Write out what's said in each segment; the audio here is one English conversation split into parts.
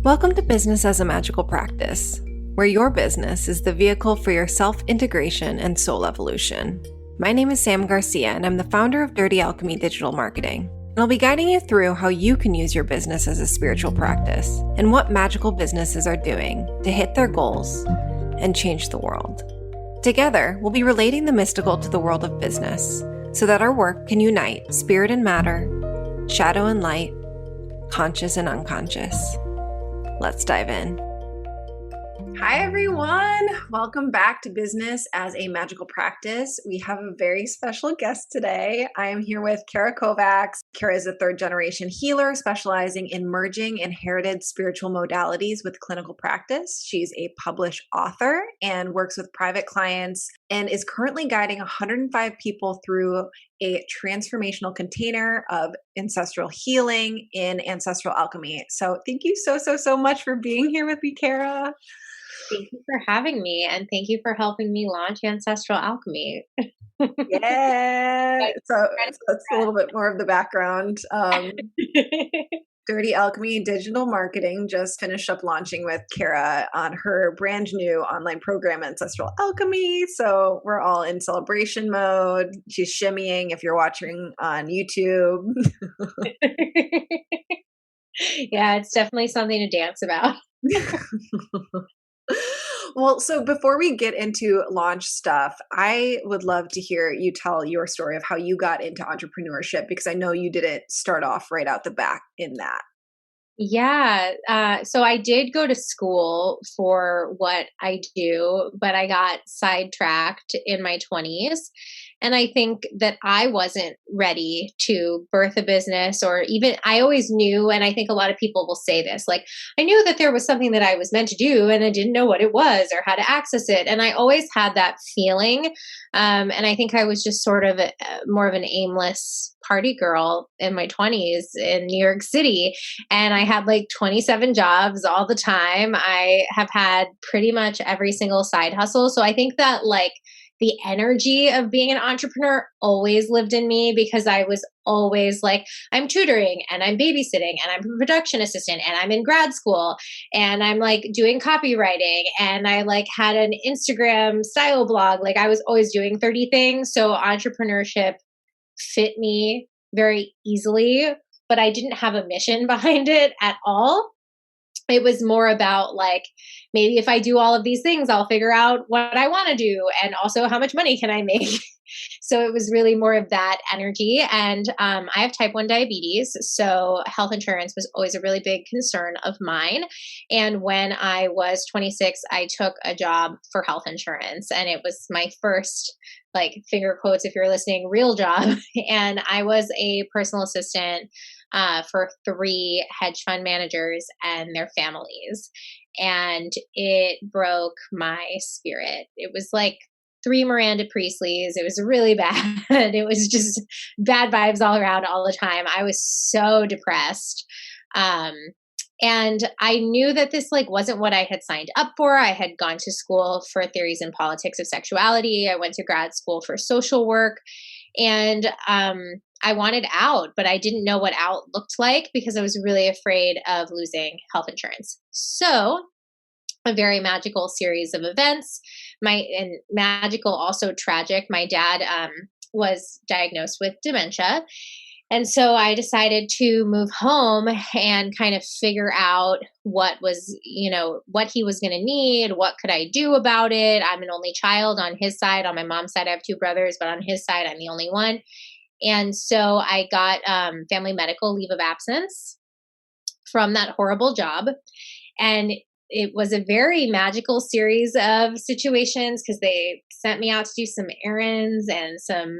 Welcome to Business as a Magical Practice, where your business is the vehicle for your self-integration and soul evolution. My name is Sam Garcia, and I'm the founder of Dirty Alchemy Digital Marketing. And I'll be guiding you through how you can use your business as a spiritual practice and what magical businesses are doing to hit their goals and change the world. Together, we'll be relating the mystical to the world of business so that our work can unite spirit and matter, shadow and light, conscious and unconscious. Let's dive in. Hi, everyone. Welcome back to Business as a Magical Practice. We have a very special guest today. I am here with Cara Kovacs. Cara is a third-generation healer specializing in merging inherited spiritual modalities with clinical practice. She's a published author and works with private clients and is currently guiding 105 people through a transformational container of ancestral healing in Ancestral Alchemy. So thank you so much for being here with me, Cara. Thank you for having me, and thank you for helping me launch Ancestral Alchemy. Yeah. So that's a little bit more of the background. Dirty Alchemy Digital Marketing just finished up launching with Cara on her brand new online program, Ancestral Alchemy. So we're all in celebration mode. She's shimmying if you're watching on YouTube. Yeah, it's definitely something to dance about. Well, so before we get into launch stuff, I would love to hear you tell your story of how you got into entrepreneurship, because I know you didn't start off right out the back in that. Yeah. So I did go to school for what I do, but I got sidetracked in my 20s. And I think that I wasn't ready to birth a business, or even I always knew, and I think a lot of people will say this, like, I knew that there was something that I was meant to do and I didn't know what it was or how to access it. And I always had that feeling. And I think I was just sort of more of an aimless party girl in my 20s in New York City. And I had like 27 jobs all the time. I have had pretty much every single side hustle. So I think that like the energy of being an entrepreneur always lived in me, because I was always like, I'm tutoring and I'm babysitting and I'm a production assistant and I'm in grad school and I'm like doing copywriting and I like had an Instagram style blog. Like I was always doing 30 things. So entrepreneurship fit me very easily, but I didn't have a mission behind it at all. It was more about like, maybe if I do all of these things, I'll figure out what I want to do. And also how much money can I make? So it was really more of that energy. And I have type 1 diabetes. So health insurance was always a really big concern of mine. And when I was 26, I took a job for health insurance. And it was my first, like, finger quotes if you're listening, real job. And I was a personal assistant for 3 hedge fund managers and their families. And it broke my spirit. It was like 3 Miranda Priestleys. It was really bad. It was just bad vibes all around all the time. I was so depressed. And I knew that this like wasn't what I had signed up for. I had gone to school for theories and politics of sexuality. I went to grad school for social work. And I wanted out, but I didn't know what out looked like because I was really afraid of losing health insurance. So a very magical series of events, and magical, also tragic. My dad was diagnosed with dementia. And so I decided to move home and kind of figure out what was, what he was going to need. What could I do about it? I'm an only child on his side. On my mom's side, I have 2 brothers, but on his side, I'm the only one. And so I got family medical leave of absence from that horrible job. And it was a very magical series of situations because they sent me out to do some errands, and some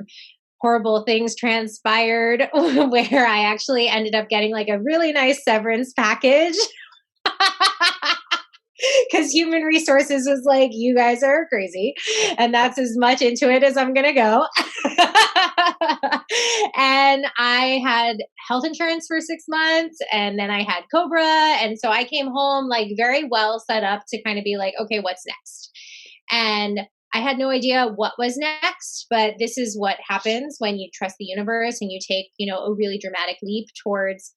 horrible things transpired where I actually ended up getting like a really nice severance package. Because human resources was like, you guys are crazy. And that's as much into it as I'm going to go. And I had health insurance for 6 months, and then I had Cobra. And so I came home like very well set up to kind of be like, okay, what's next? And I had no idea what was next, but this is what happens when you trust the universe and you take, a really dramatic leap towards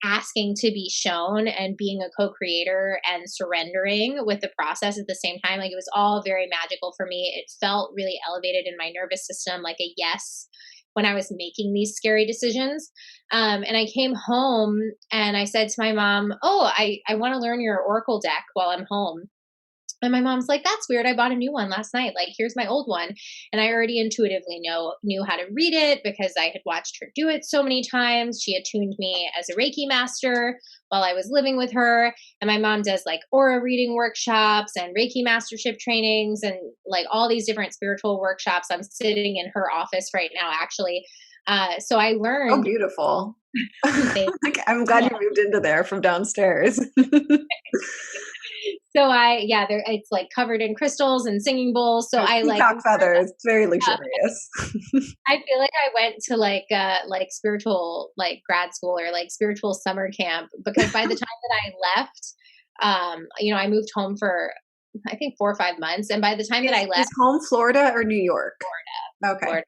asking to be shown and being a co-creator and surrendering with the process at the same time. Like, it was all very magical for me. It felt really elevated in my nervous system, like a yes, when I was making these scary decisions. And I came home and I said to my mom, oh, I want to learn your Oracle deck while I'm home. And my mom's like, that's weird. I bought a new one last night. Like, here's my old one. And I already intuitively knew how to read it because I had watched her do it so many times. She attuned me as a Reiki master while I was living with her. And my mom does like aura reading workshops and Reiki mastership trainings and like all these different spiritual workshops. I'm sitting in her office right now, actually. So I learned. Oh, beautiful. I'm glad you moved into there from downstairs. So it's like covered in crystals and singing bowls. So I like peacock feathers. It's very luxurious. I feel like I went to like spiritual like grad school or like spiritual summer camp, because by the time that I left, I moved home for I think 4 or 5 months, and by the time that I left, is home Florida or New York? Florida. Okay. Florida.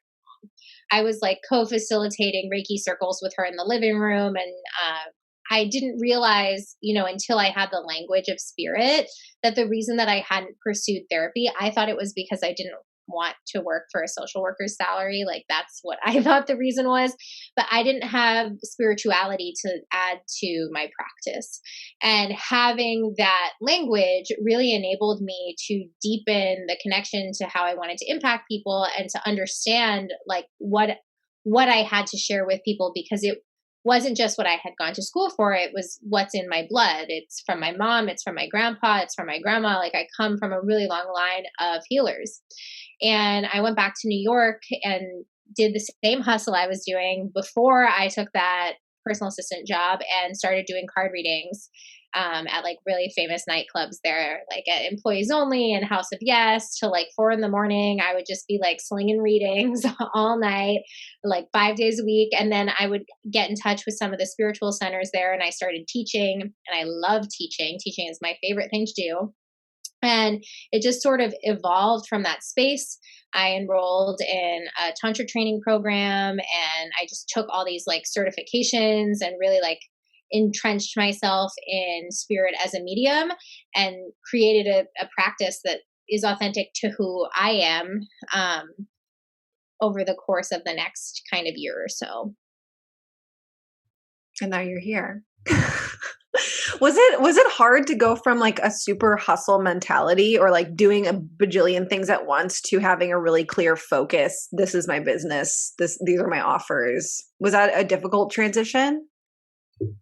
I was like co-facilitating Reiki circles with her in the living room, and I didn't realize, until I had the language of spirit, that the reason that I hadn't pursued therapy, I thought it was because I didn't want to work for a social worker's salary. Like, that's what I thought the reason was. But I didn't have spirituality to add to my practice. And having that language really enabled me to deepen the connection to how I wanted to impact people and to understand like what I had to share with people, because it wasn't just what I had gone to school for. It was what's in my blood. It's from my mom. It's from my grandpa. It's from my grandma. Like, I come from a really long line of healers. And I went back to New York and did the same hustle I was doing before I took that personal assistant job and started doing card readings at like really famous nightclubs there, like at Employees Only and House of Yes, till like 4 a.m. I would just be like slinging readings all night, like 5 days a week. And then I would get in touch with some of the spiritual centers there, and I started teaching, and I love teaching. Teaching is my favorite thing to do. And it just sort of evolved from that space. I enrolled in a Tantra training program, and I just took all these like certifications and really like entrenched myself in spirit as a medium and created a practice that is authentic to who I am over the course of the next kind of year or so. And now you're here. Was it hard to go from like a super hustle mentality or like doing a bajillion things at once to having a really clear focus? This is my business. These are my offers. Was that a difficult transition?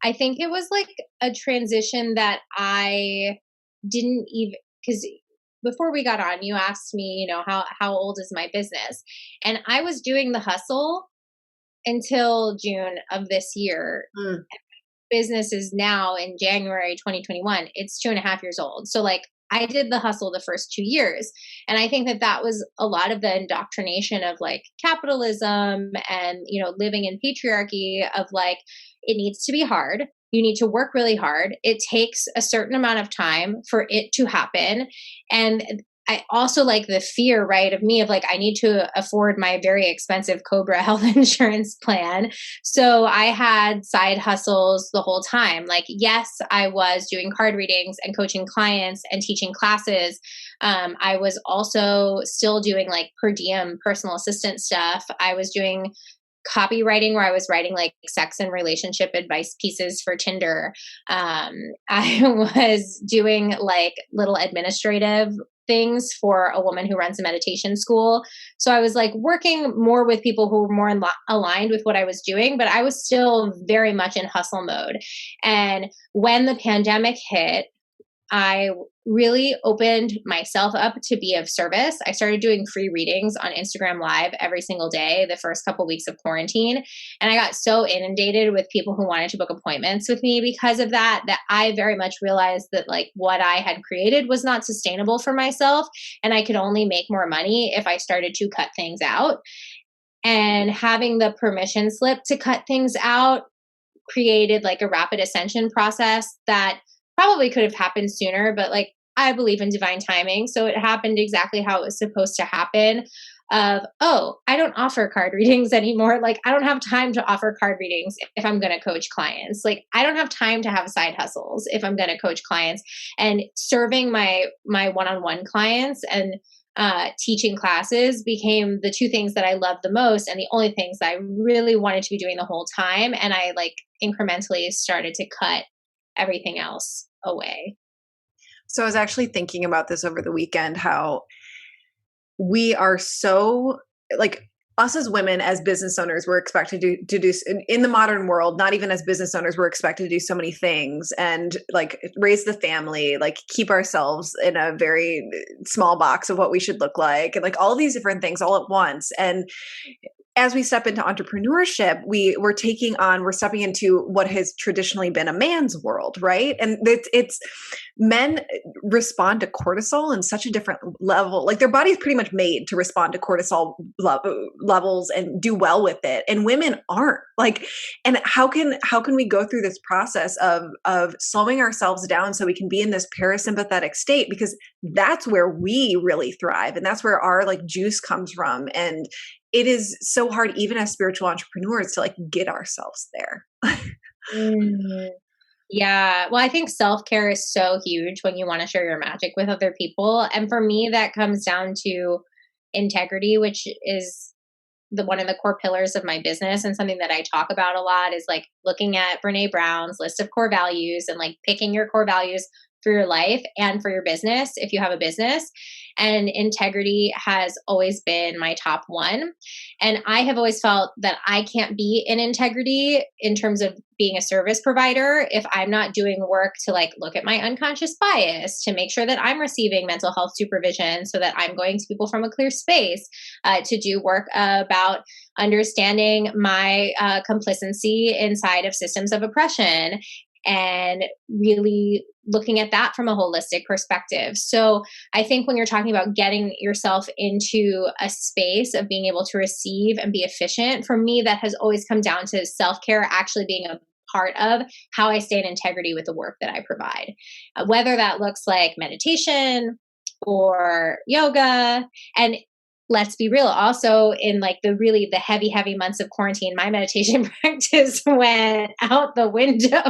I think it was like a transition that I didn't even, because before we got on, you asked me, how old is my business? And I was doing the hustle until June of this year. Business is now in January 2021. It's 2.5 years old. So like, I did the hustle the first 2 years. And I think that was a lot of the indoctrination of like capitalism and, living in patriarchy of like, it needs to be hard. You need to work really hard. It takes a certain amount of time for it to happen. And I also like the fear, right, of me of like, I need to afford my very expensive Cobra health insurance plan. So I had side hustles the whole time. Like, yes, I was doing card readings and coaching clients and teaching classes. I was also still doing like per diem personal assistant stuff. I was doing copywriting where I was writing like sex and relationship advice pieces for Tinder. I was doing like little administrative things for a woman who runs a meditation school. So I was like working more with people who were more aligned with what I was doing, but I was still very much in hustle mode. And when the pandemic hit, I really opened myself up to be of service. I started doing free readings on Instagram Live every single day the first couple weeks of quarantine. And I got so inundated with people who wanted to book appointments with me because of that I very much realized that like what I had created was not sustainable for myself. And I could only make more money if I started to cut things out. And having the permission slip to cut things out created like a rapid ascension process that probably could have happened sooner, but like I believe in divine timing. So it happened exactly how it was supposed to happen. of, oh, I don't offer card readings anymore. Like, I don't have time to offer card readings if I'm going to coach clients. Like, I don't have time to have side hustles if I'm going to coach clients. And serving my one-on-one clients and teaching classes became the two things that I loved the most, and the only things that I really wanted to be doing the whole time. And I like incrementally started to cut everything else away. So I was actually thinking about this over the weekend, how we are so, like, us as women, as business owners, we're expected to do in the modern world, not even as business owners, we're expected to do so many things and like raise the family, like keep ourselves in a very small box of what we should look like, and like all these different things all at once. And as we step into entrepreneurship, we're stepping into what has traditionally been a man's world, right? And it's men respond to cortisol in such a different level. Like their body's pretty much made to respond to cortisol levels and do well with it, and women aren't. Like, and how can we go through this process of slowing ourselves down so we can be in this parasympathetic state, because that's where we really thrive, and that's where our like juice comes from. And it is so hard, even as spiritual entrepreneurs, to like get ourselves there. Mm. Yeah. Well, I think self-care is so huge when you want to share your magic with other people. And for me, that comes down to integrity, which is one of the core pillars of my business, and something that I talk about a lot is like looking at Brene Brown's list of core values and like picking your core values for your life and for your business if you have a business. And integrity has always been my top one. And I have always felt that I can't be in integrity in terms of being a service provider if I'm not doing work to like look at my unconscious bias, to make sure that I'm receiving mental health supervision so that I'm going to people from a clear space, to do work about understanding my complicity inside of systems of oppression, and really looking at that from a holistic perspective. So I think when you're talking about getting yourself into a space of being able to receive and be efficient, for me, that has always come down to self-care actually being a part of how I stay in integrity with the work that I provide. Whether that looks like meditation or yoga. And let's be real, also in like the heavy months of quarantine, my meditation practice went out the window.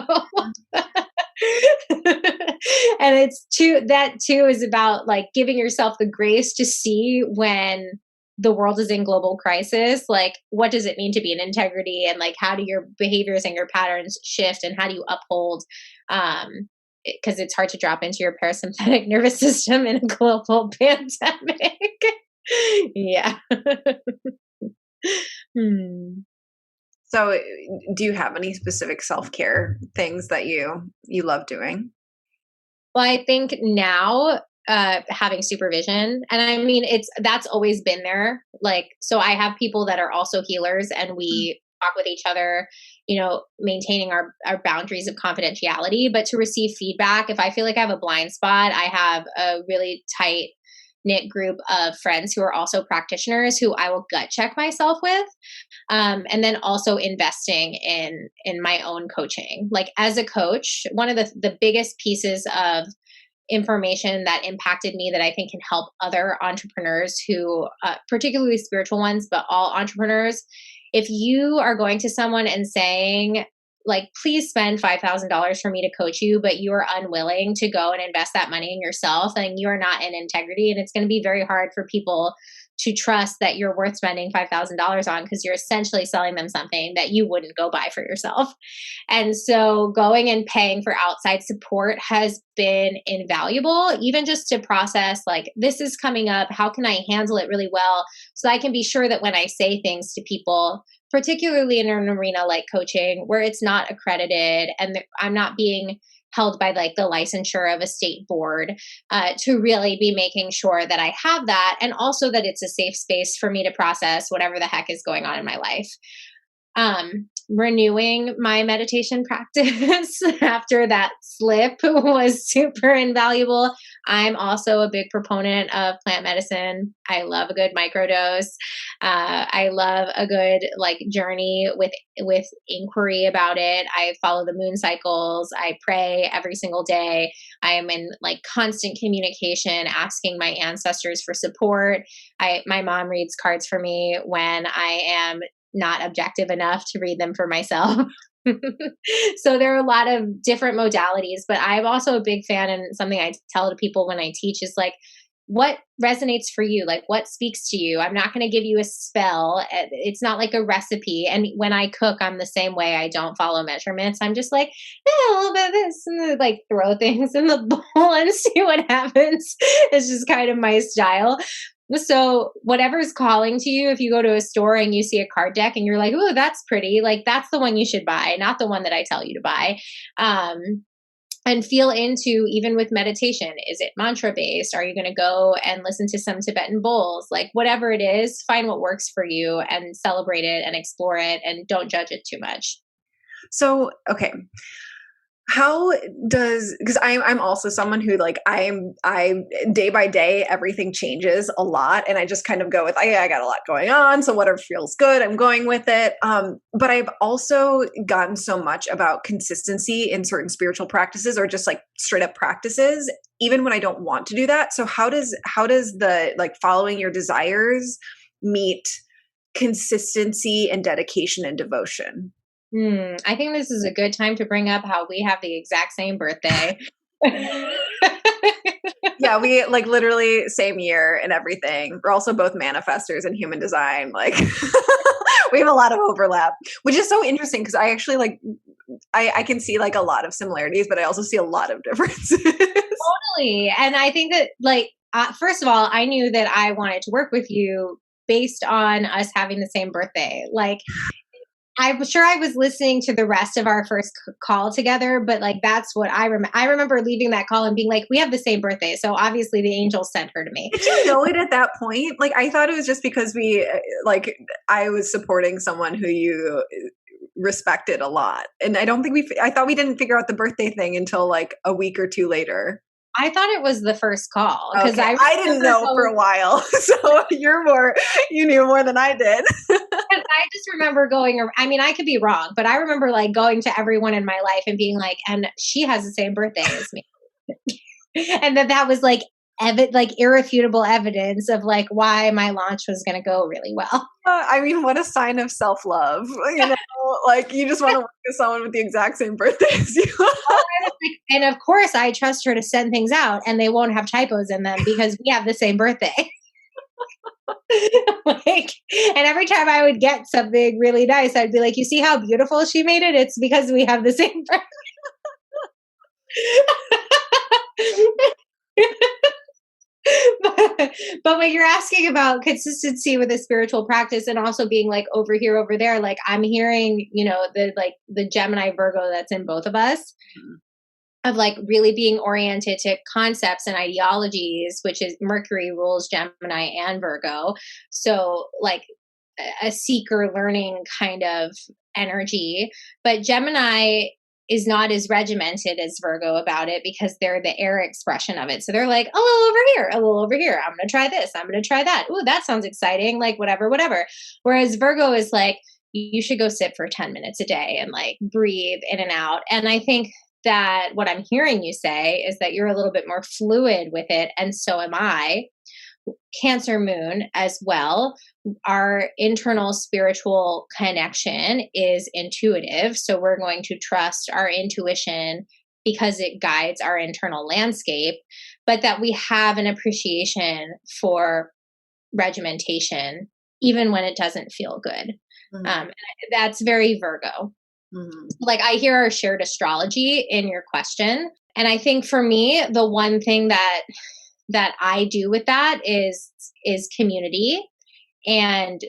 And that too is about like giving yourself the grace to see when the world is in global crisis, like what does it mean to be in integrity, and like how do your behaviors and your patterns shift, and how do you uphold, because it's hard to drop into your parasympathetic nervous system in a global pandemic. Yeah. So do you have any specific self-care things that you love doing? Well, I think now having supervision, and I mean, that's always been there. Like, so I have people that are also healers, and we talk with each other, maintaining our boundaries of confidentiality, but to receive feedback. If I feel like I have a blind spot, I have a really tight knit group of friends who are also practitioners who I will gut check myself with. And then also investing in my own coaching. Like as a coach, one of the biggest pieces of information that impacted me that I think can help other entrepreneurs who, particularly spiritual ones, but all entrepreneurs, if you are going to someone and saying, like, please spend $5,000 for me to coach you, but you are unwilling to go and invest that money in yourself, and you are not in integrity. And it's going to be very hard for people to trust that you're worth spending $5,000 on, because you're essentially selling them something that you wouldn't go buy for yourself. And so going and paying for outside support has been invaluable, even just to process, like, this is coming up. How can I handle it really well so I can be sure that when I say things to people, particularly in an arena like coaching, where it's not accredited and I'm not being held by like the licensure of a state board, to really be making sure that I have that, and also that it's a safe space for me to process whatever the heck is going on in my life. renewing my meditation practice after that slip was super invaluable. I'm also a big proponent of plant medicine. I love a good microdose. I love a good like journey with inquiry about it. I follow the moon cycles. I pray every single day. I am in like constant communication, asking my ancestors for support. My mom reads cards for me when I am not objective enough to read them for myself. So there are a lot of different modalities, but I'm also a big fan, and something I tell to people when I teach is like, what resonates for you? Like what speaks to you? I'm not going to give you a spell. It's not like a recipe. And when I cook, I'm the same way. I don't follow measurements. I'm just like, a little bit of this, and like throw things in the bowl and see what happens. It's just kind of my style. So whatever's calling to you, if you go to a store and you see a card deck and you're like, oh, that's pretty, like that's the one you should buy, not the one that I tell you to buy. And feel into, even with meditation, is it mantra based? Are you going to go and listen to some Tibetan bowls? Like whatever it is, find what works for you and celebrate it and explore it, and don't judge it too much. So, okay. Because I'm also someone who like, I day by day, everything changes a lot. And I just kind of go with, I got a lot going on. So whatever feels good, I'm going with it. But I've also gotten so much about consistency in certain spiritual practices, or just like straight up practices, even when I don't want to do that. So how does the like following your desires meet consistency and dedication and devotion? I think this is a good time to bring up how we have the exact same birthday. Yeah, we like literally same year and everything. We're also both manifestors in human design. Like we have a lot of overlap, which is so interesting because I actually like, I can see like a lot of similarities, but I also see a lot of differences. Totally. And I think that like, first of all, I knew that I wanted to work with you based on us having the same birthday. Like, I'm sure I was listening to the rest of our first call together, but like that's what I remember. I remember leaving that call and being like, we have the same birthday. So obviously the angels sent her to me. Did you know it at that point? Like I thought it was just because I was supporting someone who you respected a lot. And I thought we didn't figure out the birthday thing until like a week or two later. I thought it was the first call because okay. I didn't know for a while. So you knew more than I did. I just remember I could be wrong, but I remember like going to everyone in my life and being like, and she has the same birthday as me. And that was like irrefutable evidence of like why my launch was going to go really well. I mean, what a sign of self-love, you know, like you just want to work with someone with the exact same birthday as you. And of course I trust her to send things out and they won't have typos in them because we have the same birthday. Like, and every time I would get something really nice, I'd be like, you see how beautiful she made it? It's because we have the same birthday. But when you're asking about consistency with a spiritual practice and also being like over here, over there, like I'm hearing, you know, the Gemini Virgo that's in both of us, of like really being oriented to concepts and ideologies, which is Mercury rules Gemini and Virgo. So like a seeker learning kind of energy, but Gemini is not as regimented as Virgo about it because they're the air expression of it. So they're like, a little over here, a little over here. I'm going to try this. I'm going to try that. Ooh, that sounds exciting. Like whatever. Whereas Virgo is like, you should go sit for 10 minutes a day and like breathe in and out. And I think that what I'm hearing you say is that you're a little bit more fluid with it. And so am I. Cancer moon as well. Our internal spiritual connection is intuitive. So we're going to trust our intuition because it guides our internal landscape, but that we have an appreciation for regimentation, even when it doesn't feel good. Mm-hmm. That's very Virgo. Mm-hmm. Like I hear our shared astrology in your question. And I think for me, the one thing that I do with that is community and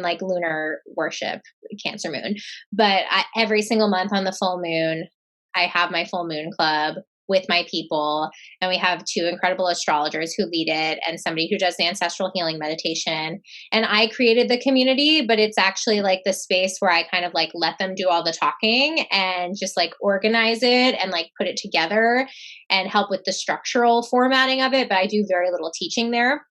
like lunar worship, Cancer moon. But every single month on the full moon, I have my full moon club with my people. And we have 2 incredible astrologers who lead it and somebody who does the ancestral healing meditation. And I created the community, but it's actually like the space where I kind of like let them do all the talking and just like organize it and like put it together and help with the structural formatting of it. But I do very little teaching there.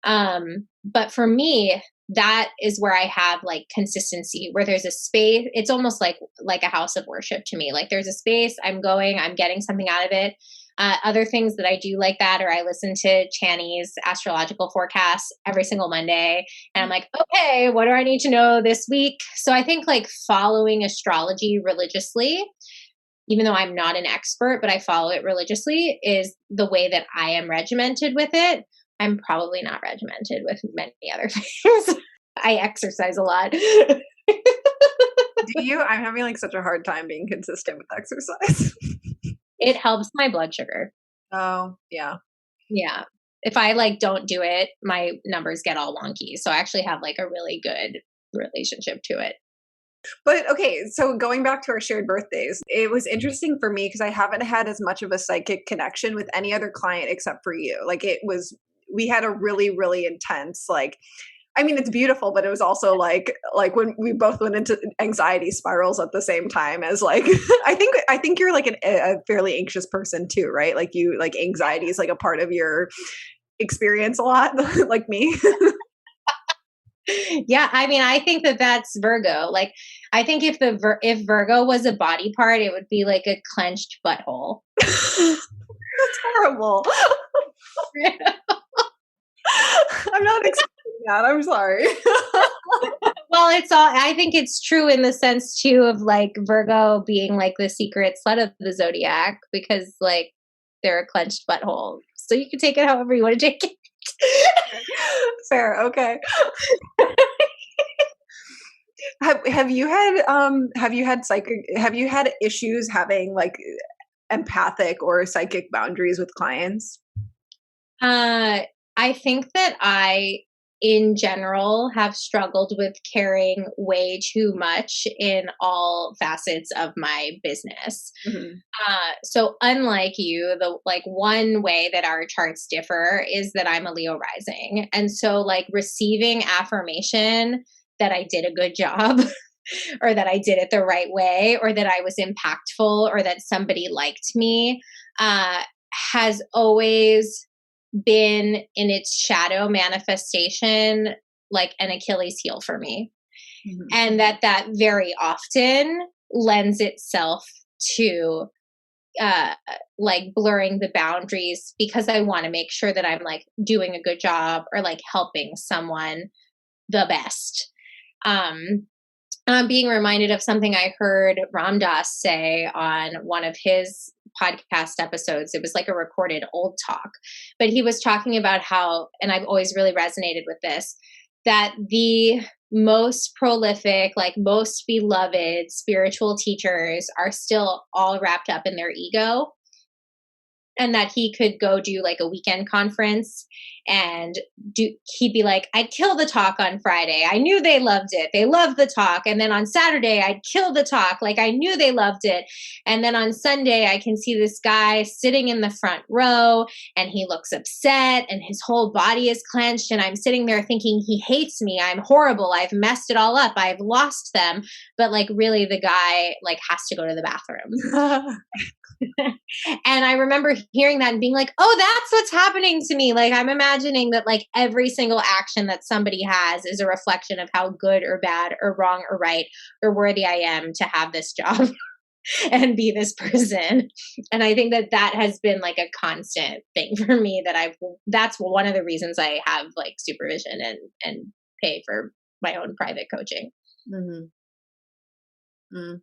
But for me, that is where I have like consistency, where there's a space. It's almost like a house of worship to me. Like there's a space, I'm getting something out of it. Other things that I do like that, or I listen to Channy's astrological forecasts every single Monday. And I'm like, okay, what do I need to know this week? So I think like following astrology religiously, even though I'm not an expert, but I follow it religiously, is the way that I am regimented with it. I'm probably not regimented with many other things. I exercise a lot. Do you? I'm having like such a hard time being consistent with exercise. It helps my blood sugar. Oh, yeah. Yeah. If I like don't do it, my numbers get all wonky. So I actually have like a really good relationship to it. But okay, so going back to our shared birthdays, it was interesting for me because I haven't had as much of a psychic connection with any other client except for you. Like we had a really, really intense, like, I mean, it's beautiful, but it was also like when we both went into anxiety spirals at the same time as like, I think you're like a fairly anxious person too, right? Like you, like anxiety is like a part of your experience a lot, like me. Yeah, I mean, I think that that's Virgo. Like, I think if Virgo was a body part, it would be like a clenched butthole. That's horrible. I'm not expecting that. I'm sorry. Well, I think it's true in the sense too of like Virgo being like the secret slut of the zodiac because like they're a clenched butthole. So you can take it however you want to take it. Fair. Okay. Have you had issues having like empathic or psychic boundaries with clients? I think that I, in general, have struggled with caring way too much in all facets of my business. Mm-hmm. So unlike you, the like one way that our charts differ is that I'm a Leo rising. And so like receiving affirmation that I did a good job or that I did it the right way or that I was impactful or that somebody liked me has always been in its shadow manifestation like an Achilles heel for me. Mm-hmm. And that very often lends itself to like blurring the boundaries because I want to make sure that I'm like doing a good job or like helping someone the best. I'm being reminded of something I heard Ram Dass say on one of his podcast episodes. It was like a recorded old talk, but he was talking about how, and I've always really resonated with this, that the most prolific, like most beloved spiritual teachers are still all wrapped up in their ego. And that he could go do like a weekend conference and he'd be like, I'd kill the talk on Friday. I knew they loved it. They loved the talk. And then on Saturday, I'd kill the talk. Like I knew they loved it. And then on Sunday, I can see this guy sitting in the front row and he looks upset and his whole body is clenched. And I'm sitting there thinking he hates me. I'm horrible. I've messed it all up. I've lost them. But like really the guy like has to go to the bathroom. And I remember hearing that and being like, oh, that's what's happening to me. Like I'm imagining that like every single action that somebody has is a reflection of how good or bad or wrong or right or worthy I am to have this job and be this person. And I think that has been like a constant thing for me that's one of the reasons I have like supervision and pay for my own private coaching. Mm-hmm. Mm.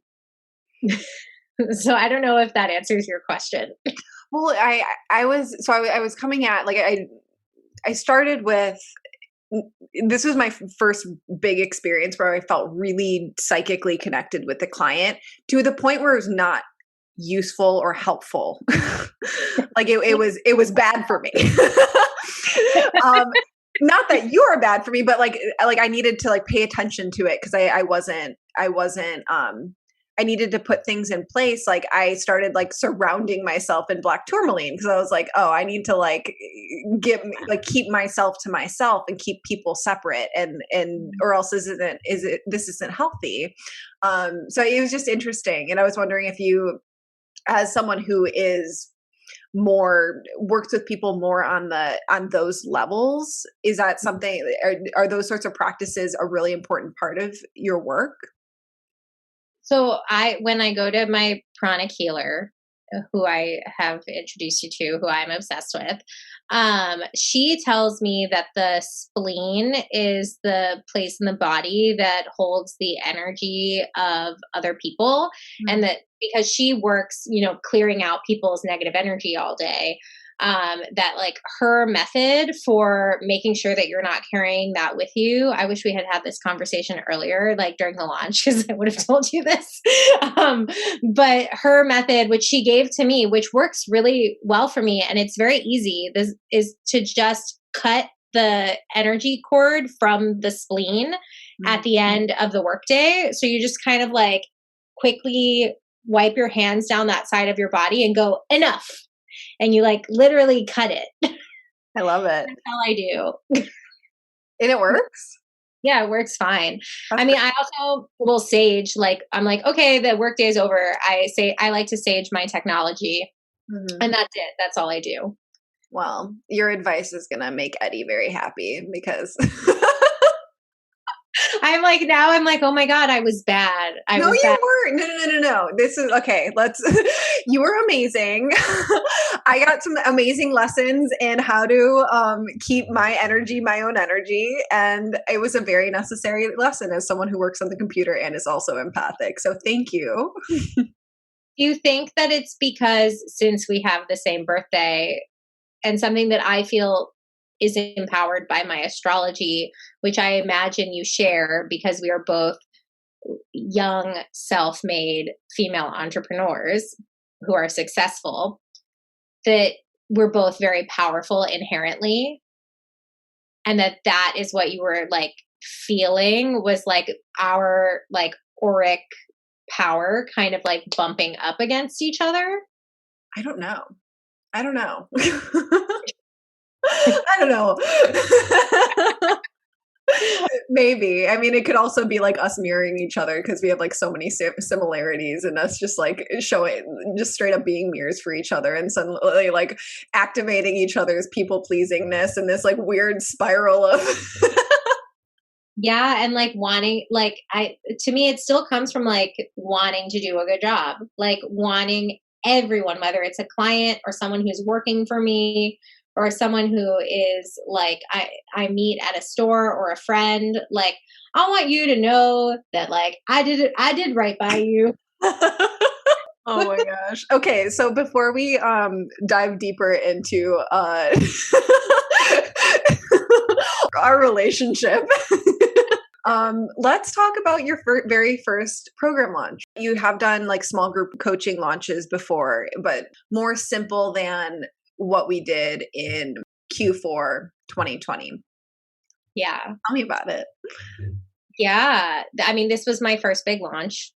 So I don't know if that answers your question. Well, I was coming at like I started with, this was my first big experience where I felt really psychically connected with the client to the point where it was not useful or helpful. Like it was bad for me. Not that you are bad for me, but like I needed to like pay attention to it because I I needed to put things in place, like I started like surrounding myself in black tourmaline, because I was like, oh, I need to like keep myself to myself and keep people separate, and or else this isn't healthy. So it was just interesting, and I was wondering if you, as someone who is more works with people more on those levels, is that something, are those sorts of practices a really important part of your work? So when I go to my pranic healer, who I have introduced you to, who I'm obsessed with, she tells me that the spleen is the place in the body that holds the energy of other people. Mm-hmm. And that because she works, clearing out people's negative energy all day, that like her method for making sure that you're not carrying that with you. I wish we had had this conversation earlier, like during the launch, because I would have told you this. But her method, which she gave to me, which works really well for me, and it's very easy, this is to just cut the energy cord from the spleen at the end of the workday. So you just kind of like quickly wipe your hands down that side of your body and go, enough. And you like literally cut it. I love it. That's all I do. And it works? Yeah, it works fine. I mean, I also will sage, like, I'm like, okay, the workday is over. I like to sage my technology. Mm-hmm. And that's it. That's all I do. Well, your advice is going to make Eddie very happy, because I'm like, oh my God, I was bad. You weren't. No. This is okay. You were amazing. I got some amazing lessons in how to keep my own energy. And it was a very necessary lesson as someone who works on the computer and is also empathic. So thank you. Do you think that it's because, since we have the same birthday, and something that I feel is empowered by my astrology, which I imagine you share because we are both young, self-made female entrepreneurs who are successful, that we're both very powerful inherently, and that is what you were like feeling, was like our like auric power kind of like bumping up against each other? I don't know. I don't know. Maybe. I mean, it could also be like us mirroring each other, because we have like so many similarities, and us just like just straight up being mirrors for each other, and suddenly like activating each other's people pleasingness in this like weird spiral of yeah. And like wanting, like, to me, it still comes from like wanting to do a good job, like wanting everyone, whether it's a client or someone who's working for me, or someone who is like, I meet at a store, or a friend, like, I want you to know that like I did right by you. Oh my gosh. Okay, so before we dive deeper into our relationship, let's talk about your very first program launch. You have done like small group coaching launches before, but more simple than what we did in Q4 2020. Yeah. Tell me about it. Yeah. I mean, this was my first big launch.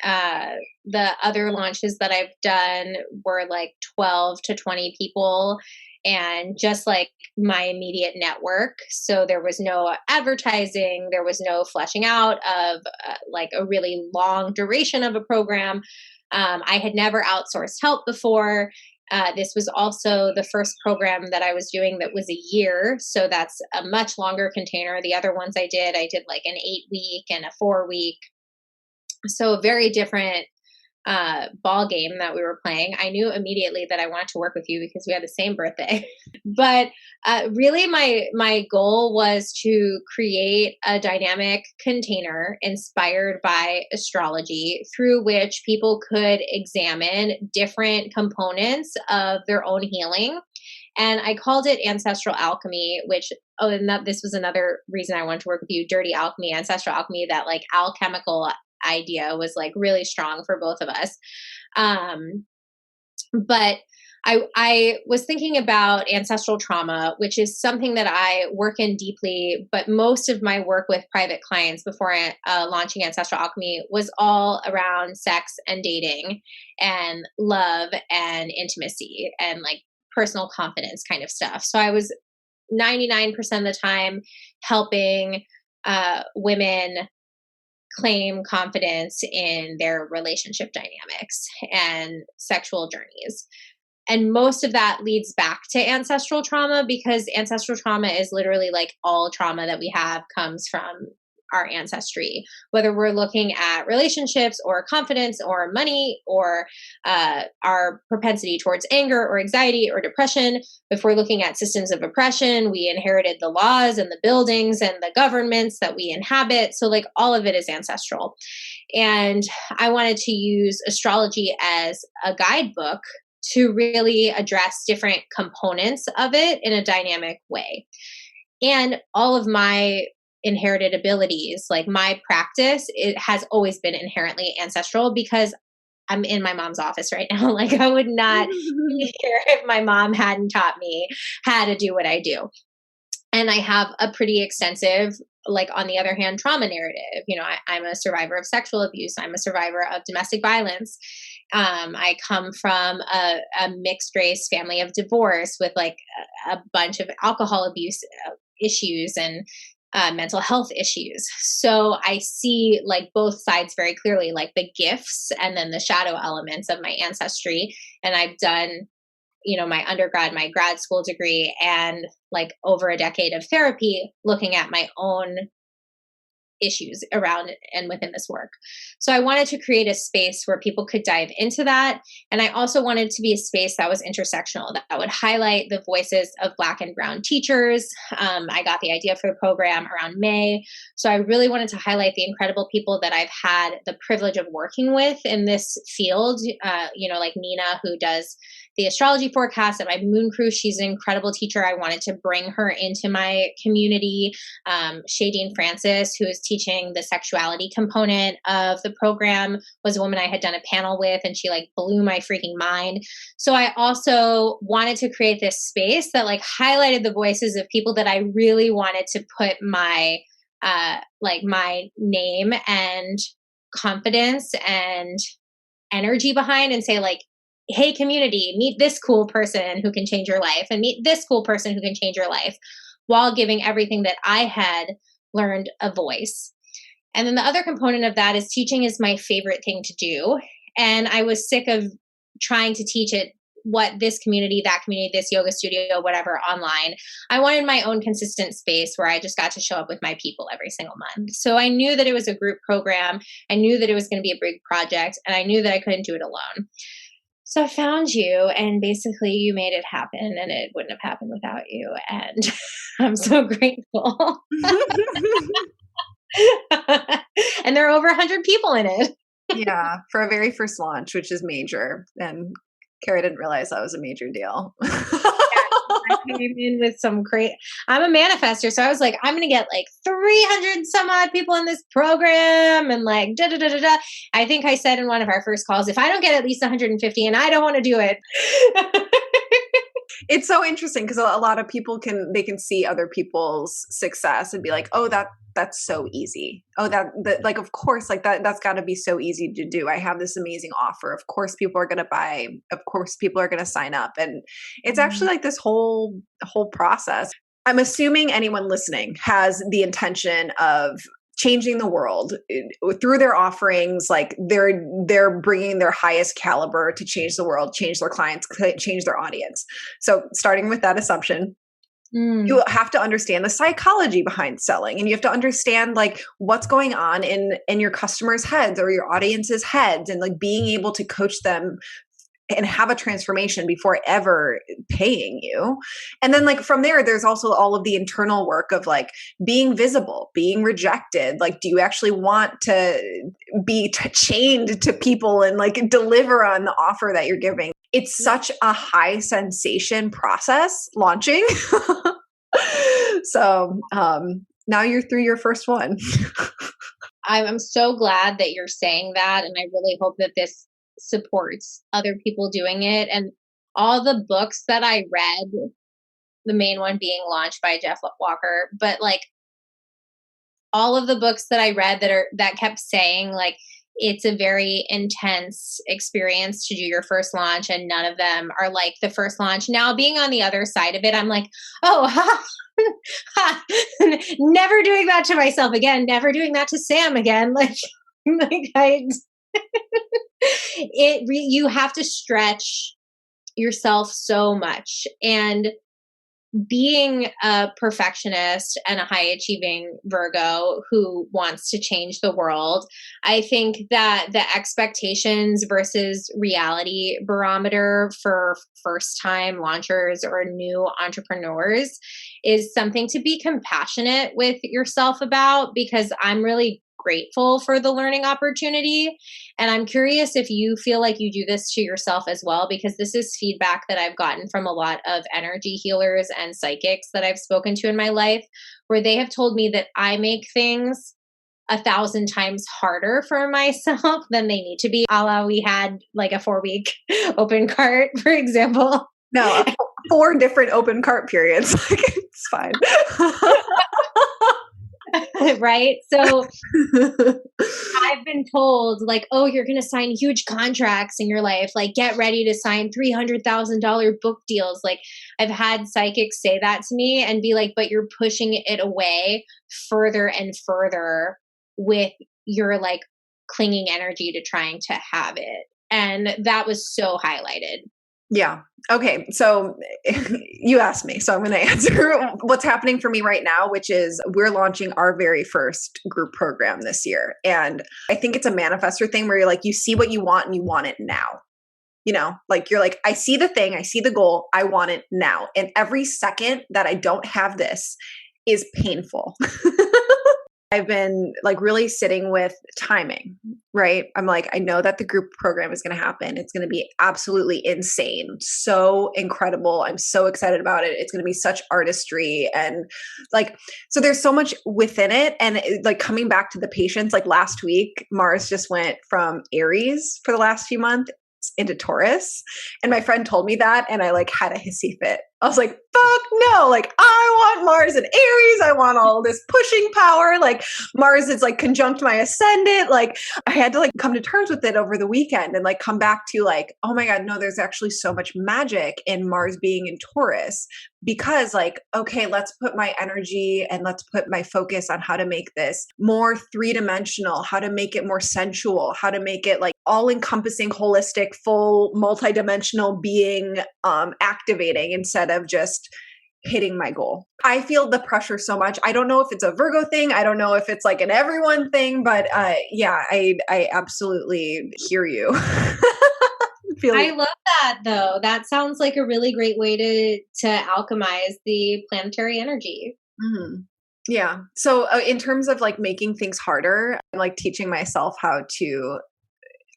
The other launches that I've done were like 12 to 20 people, and just like my immediate network. So there was no advertising, there was no fleshing out of like a really long duration of a program. I had never outsourced help before. This was also the first program that I was doing that was a year. So that's a much longer container. The other ones I did like an 8-week and a 4-week. So a very different ball game that we were playing. I knew immediately that I wanted to work with you because we had the same birthday. But really my goal was to create a dynamic container inspired by astrology, through which people could examine different components of their own healing. And I called it Ancestral Alchemy, which, this was another reason I wanted to work with you, Dirty Alchemy, Ancestral Alchemy, that like alchemical idea was like really strong for both of us. But I was thinking about ancestral trauma, which is something that I work in deeply, but most of my work with private clients before launching Ancestral Alchemy was all around sex and dating and love and intimacy and like personal confidence kind of stuff. So I was 99% of the time helping women claim confidence in their relationship dynamics and sexual journeys. And most of that leads back to ancestral trauma, because ancestral trauma is literally like all trauma that we have comes from our ancestry, whether we're looking at relationships or confidence or money or our propensity towards anger or anxiety or depression. If we're looking at systems of oppression, we inherited the laws and the buildings and the governments that we inhabit. So like all of it is ancestral. And I wanted to use astrology as a guidebook to really address different components of it in a dynamic way. And all of my inherited abilities, like my practice, it has always been inherently ancestral, because I'm in my mom's office right now. Like I would not be here if my mom hadn't taught me how to do what I do. And I have a pretty extensive, like on the other hand, trauma narrative. You know, I'm a survivor of sexual abuse. I'm a survivor of domestic violence. I come from a mixed race family of divorce with like a bunch of alcohol abuse issues and mental health issues. So I see like both sides very clearly, like the gifts and then the shadow elements of my ancestry. And I've done, you know, my undergrad, my grad school degree, and like over a decade of therapy looking at my own issues around and within this work. So I wanted to create a space where people could dive into that. And I also wanted to be a space that was intersectional, that would highlight the voices of Black and Brown teachers. I got the idea for the program around May. So I really wanted to highlight the incredible people that I've had the privilege of working with in this field, you know, like Nina, who does the astrology forecast at my moon cruise. She's an incredible teacher. I wanted to bring her into my community. Shadeen Francis, who is teaching the sexuality component of the program, was a woman I had done a panel with, and she like blew my freaking mind. So I also wanted to create this space that like highlighted the voices of people that I really wanted to put my like my name and confidence and energy behind, and say like, hey community, meet this cool person who can change your life, and meet this cool person who can change your life, while giving everything that I had learned a voice. And then the other component of that is teaching is my favorite thing to do. And I was sick of trying to teach it, what this community, that community, this yoga studio, whatever, online. I wanted my own consistent space where I just got to show up with my people every single month. So I knew that it was a group program. I knew that it was going to be a big project, and I knew that I couldn't do it alone. So I found you, and basically you made it happen, and it wouldn't have happened without you. And I'm so grateful. And there are over 100 people in it. Yeah, for a very first launch, which is major. And Cara didn't realize that was a major deal. I came in with some great, I'm a manifester. So I was like, I'm going to get like 300 some odd people in this program, and like, da, da, da, da, da. I think I said in one of our first calls, if I don't get at least 150, and I don't want to do it. It's so interesting because a lot of people can see other people's success and be like, oh, that's so easy. Oh, that like, of course, like that's got to be so easy to do. I have this amazing offer. Of course, people are going to buy. Of course, people are going to sign up. And it's actually like this whole process. I'm assuming anyone listening has the intention of changing the world through their offerings. Like they're bringing their highest caliber to change the world, change their clients, change their audience. So starting with that assumption, you have to understand the psychology behind selling, and you have to understand like what's going on in your customers' heads or your audience's heads, and like being able to coach them and have a transformation before ever paying you. And then like from there, there's also all of the internal work of like being visible, being rejected. Like, do you actually want to be chained to people and like deliver on the offer that you're giving? It's such a high sensation process launching. So now you're through your first one. I'm so glad that you're saying that. And I really hope that this supports other people doing it. And all the books that I read, the main one being Launched by Jeff Walker, but like all of the books that I read that kept saying like it's a very intense experience to do your first launch, and none of them are like the first launch. Now being on the other side of it, I'm like, oh, never doing that to myself again, never doing that to Sam again. Like you have to stretch yourself so much. And being a perfectionist and a high achieving Virgo who wants to change the world, I think that the expectations versus reality barometer for first time launchers or new entrepreneurs is something to be compassionate with yourself about, because I'm really grateful for the learning opportunity. And I'm curious if you feel like you do this to yourself as well, because this is feedback that I've gotten from a lot of energy healers and psychics that I've spoken to in my life, where they have told me that I make things 1,000 times harder for myself than they need to be. A la we had like a 4-week open cart, for example. No, 4 different open cart periods. It's fine. Right? So I've been told like, oh, you're going to sign huge contracts in your life. Like, get ready to sign $300,000 book deals. Like, I've had psychics say that to me and be like, but you're pushing it away further and further with your like clinging energy to trying to have it. And that was so highlighted. Yeah. Okay. So you asked me, so I'm going to answer what's happening for me right now, which is we're launching our very first group program this year. And I think it's a manifestor thing where you're like, you see what you want and you want it now. You know, like you're like, I see the thing, I see the goal, I want it now. And every second that I don't have this is painful. I've been like really sitting with timing, right? I'm like, I know that the group program is going to happen. It's going to be absolutely insane. So incredible. I'm so excited about it. It's going to be such artistry. And like, so there's so much within it. And like coming back to the patience, like last week, Mars just went from Aries for the last few months into Taurus. And my friend told me that. And I like had a hissy fit. I was like, fuck no. Like, I want Mars in Aries. I want all this pushing power. Like Mars is like conjunct my ascendant. Like I had to like come to terms with it over the weekend and like come back to like, oh my God, no, there's actually so much magic in Mars being in Taurus, because like, okay, let's put my energy and let's put my focus on how to make this more 3-dimensional, how to make it more sensual, how to make it like all encompassing, holistic, full, multidimensional being activating instead of just hitting my goal. I feel the pressure so much. I don't know if it's a Virgo thing. I don't know if it's like an everyone thing, but yeah, I absolutely hear you. I love that though. That sounds like a really great way to alchemize the planetary energy. Mm-hmm. Yeah. So in terms of like making things harder, I'm like teaching myself how to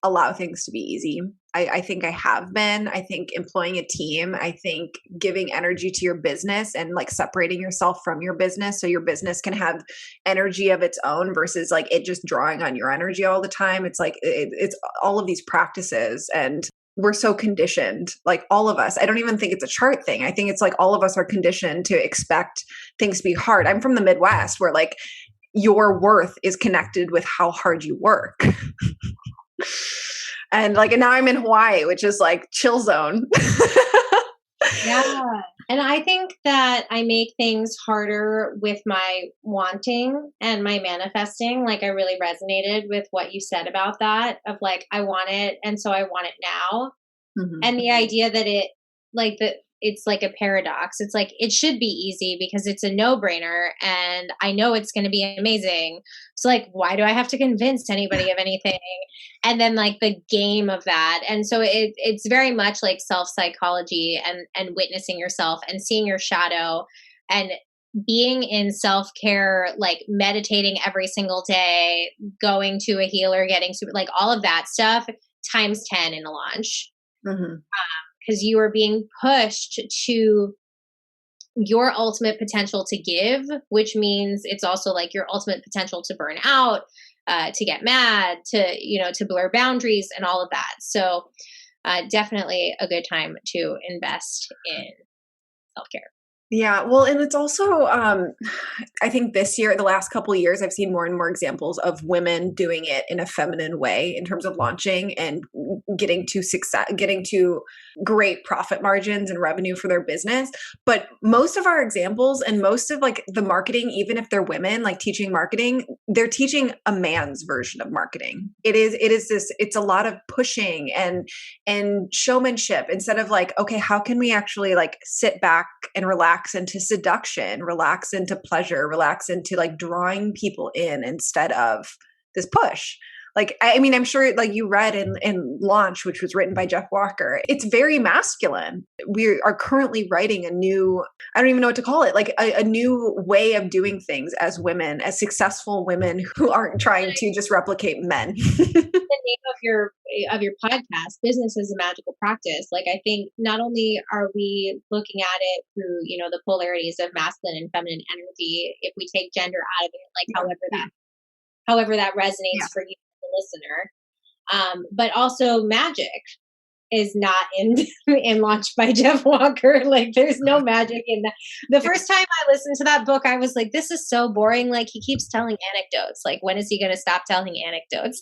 allow things to be easy. I think I have been. I think employing a team, I think giving energy to your business and like separating yourself from your business so your business can have energy of its own versus like it just drawing on your energy all the time. It's like, it's all of these practices, and we're so conditioned, like all of us. I don't even think it's a chart thing. I think it's like all of us are conditioned to expect things to be hard. I'm from the Midwest where like your worth is connected with how hard you work. And now I'm in Hawaii, which is like chill zone. Yeah. And I think that I make things harder with my wanting and my manifesting. Like I really resonated with what you said about that of like, I want it. And so I want it now. Mm-hmm. And the idea that it's like a paradox. It's like, it should be easy because it's a no-brainer and I know it's going to be amazing. So like, why do I have to convince anybody of anything? And then like the game of that. And so it's very much like self-psychology and witnessing yourself and seeing your shadow and being in self-care, like meditating every single day, going to a healer, getting super, like all of that stuff times 10 in a launch. Mm-hmm. Because you are being pushed to your ultimate potential to give, which means it's also like your ultimate potential to burn out, to get mad, to blur boundaries and all of that. So definitely a good time to invest in self-care. Yeah, well, and it's also, I think this year, the last couple of years, I've seen more and more examples of women doing it in a feminine way in terms of launching and getting to success, getting to great profit margins and revenue for their business. But most of our examples and most of like the marketing, even if they're women, like teaching marketing, they're teaching a man's version of marketing. It's a lot of pushing and showmanship instead of like, okay, how can we actually like sit back and relax into seduction, relax into pleasure, relax into like drawing people in instead of this push. Like, I mean, I'm sure like you read in Launch, which was written by Jeff Walker, it's very masculine. We are currently writing a new, I don't even know what to call it, like a new way of doing things as women, as successful women who aren't trying to just replicate men. The name of your podcast, Business is a Magical Practice. Like, I think not only are we looking at it through, the polarities of masculine and feminine energy, if we take gender out of it, like however that resonates for you, the listener, but also magic is not in Launch by Jeff Walker. Like, there's no magic in that. The first time I listened to that book, I was like, this is so boring. Like, he keeps telling anecdotes. Like, when is he going to stop telling anecdotes?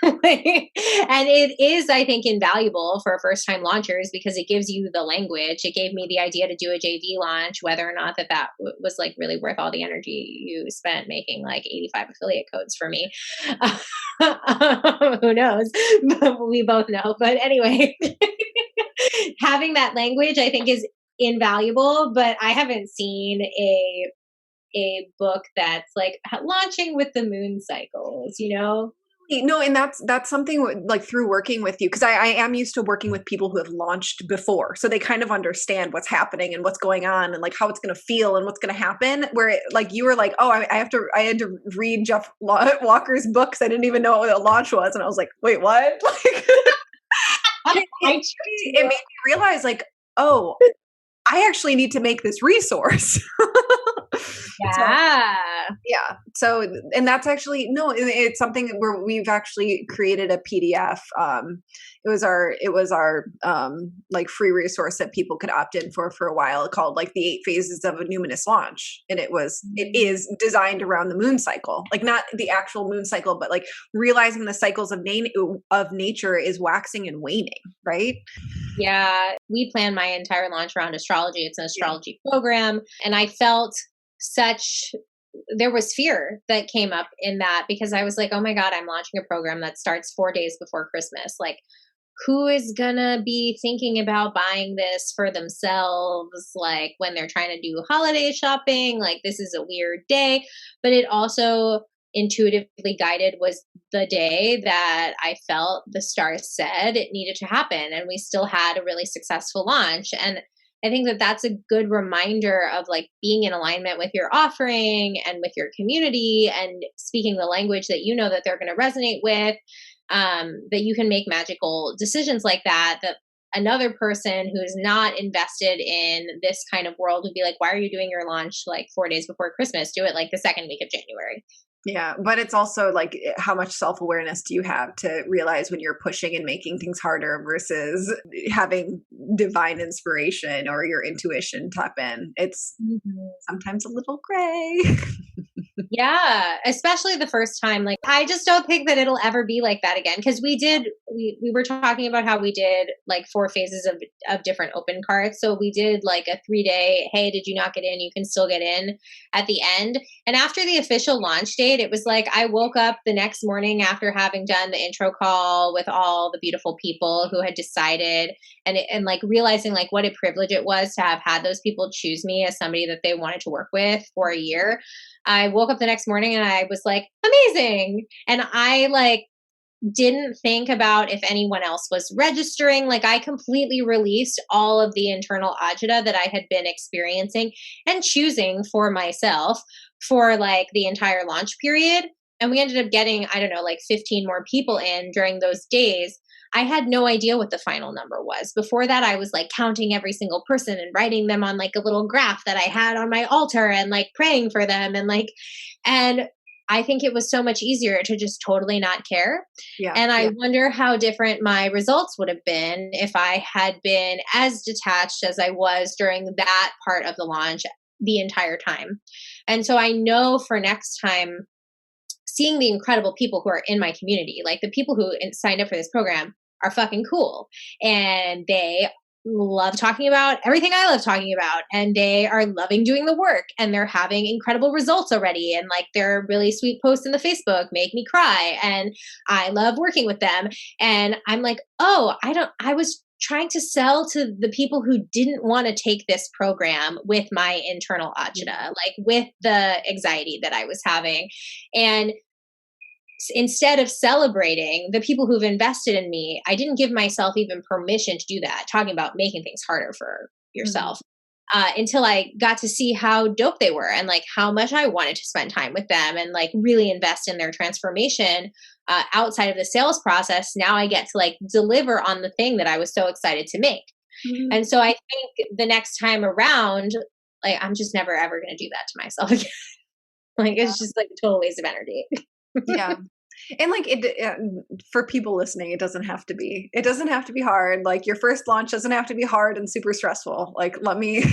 And it is, I think, invaluable for first time launchers because it gives you the language. It gave me the idea to do a JV launch, whether or not that was like really worth all the energy you spent making like 85 affiliate codes for me. Who knows? We both know. But anyway, having that language, I think, is invaluable. But I haven't seen a book that's like launching with the moon cycles, No, and that's something like through working with you, because I am used to working with people who have launched before, so they kind of understand what's happening and what's going on and like how it's going to feel and what's going to happen. Where like you were like, oh, I had to read Jeff Walker's books. I didn't even know what a launch was, and I was like, wait, what? Like, it made me realize, like, oh, I actually need to make this resource. Yeah. So, and that's actually, no, it's something where we've actually created a PDF. It was our like free resource that people could opt in for a while, called like the 8 phases of a numinous launch. And it is designed around the moon cycle, like not the actual moon cycle, but like realizing the cycles of nature is waxing and waning. Right. Yeah. We planned my entire launch around astrology. It's an astrology program. And I felt there was fear that came up in that because I was like, oh my God, I'm launching a program that starts 4 days before Christmas. Like, who is gonna be thinking about buying this for themselves? Like when they're trying to do holiday shopping, like this is a weird day. But it also intuitively guided was the day that I felt the stars said it needed to happen. And we still had a really successful launch. And I think that that's a good reminder of like being in alignment with your offering and with your community and speaking the language that that they're going to resonate with, that you can make magical decisions like that another person who's not invested in this kind of world would be like, why are you doing your launch like 4 days before Christmas? Do it like the second week of January. Yeah, but it's also like, how much self-awareness do you have to realize when you're pushing and making things harder versus having divine inspiration or your intuition tap in? It's sometimes a little gray. Yeah, especially the first time. Like, I just don't think that it'll ever be like that again. Because we were talking about how we did like 4 phases of different open carts. So we did like a 3-day, hey, did you not get in? You can still get in at the end. And after the official launch date, it was like I woke up the next morning after having done the intro call with all the beautiful people who had decided and like realizing like what a privilege it was to have had those people choose me as somebody that they wanted to work with for a year. I woke up the next morning and I was like, amazing. And I like didn't think about if anyone else was registering. Like I completely released all of the internal agita that I had been experiencing and choosing for myself for like the entire launch period. And we ended up getting, I don't know, like 15 more people in during those days. I had no idea what the final number was. Before that, I was like counting every single person and writing them on like a little graph that I had on my altar and like praying for them. And I think it was so much easier to just totally not care. Yeah. And I wonder how different my results would have been if I had been as detached as I was during that part of the launch the entire time. And so I know for next time, seeing the incredible people who are in my community, like the people who signed up for this program are fucking cool. And they love talking about everything I love talking about. And they are loving doing the work, and they're having incredible results already. And like their really sweet posts in the Facebook make me cry. And I love working with them. And I'm like, oh, I was trying to sell to the people who didn't want to take this program with my internal agita, like with the anxiety that I was having. And instead of celebrating the people who've invested in me, I didn't give myself even permission to do that, talking about making things harder for yourself. Until I got to see how dope they were and like how much I wanted to spend time with them and like really invest in their transformation outside of the sales process. Now I get to like deliver on the thing that I was so excited to make. And so I think the next time around, like I'm just never ever going to do that to myself again. Like it's just like a total waste of energy. Yeah. And like for people listening, it doesn't have to be hard. Like your first launch doesn't have to be hard and super stressful. Like let me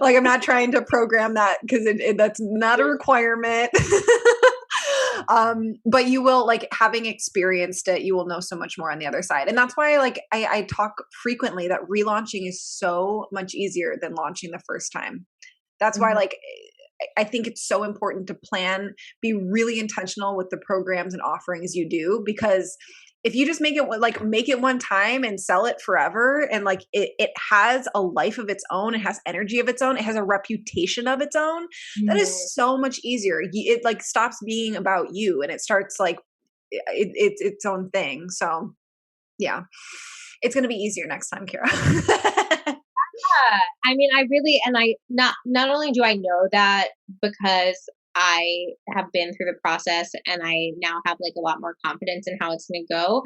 like I'm not trying to program that because that's not a requirement. But you will, like, having experienced it, you will know so much more on the other side. And that's why like I talk frequently that relaunching is so much easier than launching the first time. That's why like I think it's so important to plan, be really intentional with the programs and offerings you do, because if you just make it one time and sell it forever, and like it has a life of its own, it has energy of its own, it has a reputation of its own, that is so much easier. It like stops being about you and it starts like it's its own thing. So yeah, it's going to be easier next time, Cara. Yeah, I mean, I really, and I not only do I know that because I have been through the process and I now have like a lot more confidence in how it's going to go,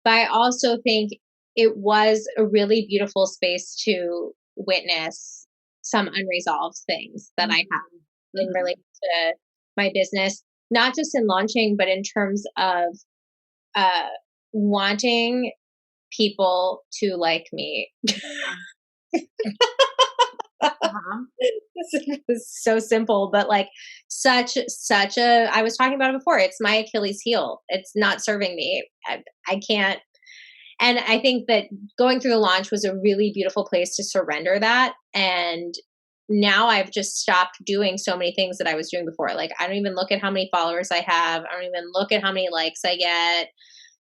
but I also think it was a really beautiful space to witness some unresolved things that I have in relation to my business, not just in launching, but in terms of wanting people to like me. This is so simple, but like such a, I was talking about it before, it's my Achilles heel. It's not serving me. I can't. And I think that going through the launch was a really beautiful place to surrender that. And now I've just stopped doing so many things that I was doing before. Like I don't even look at how many followers I have. I don't even look at how many likes I get.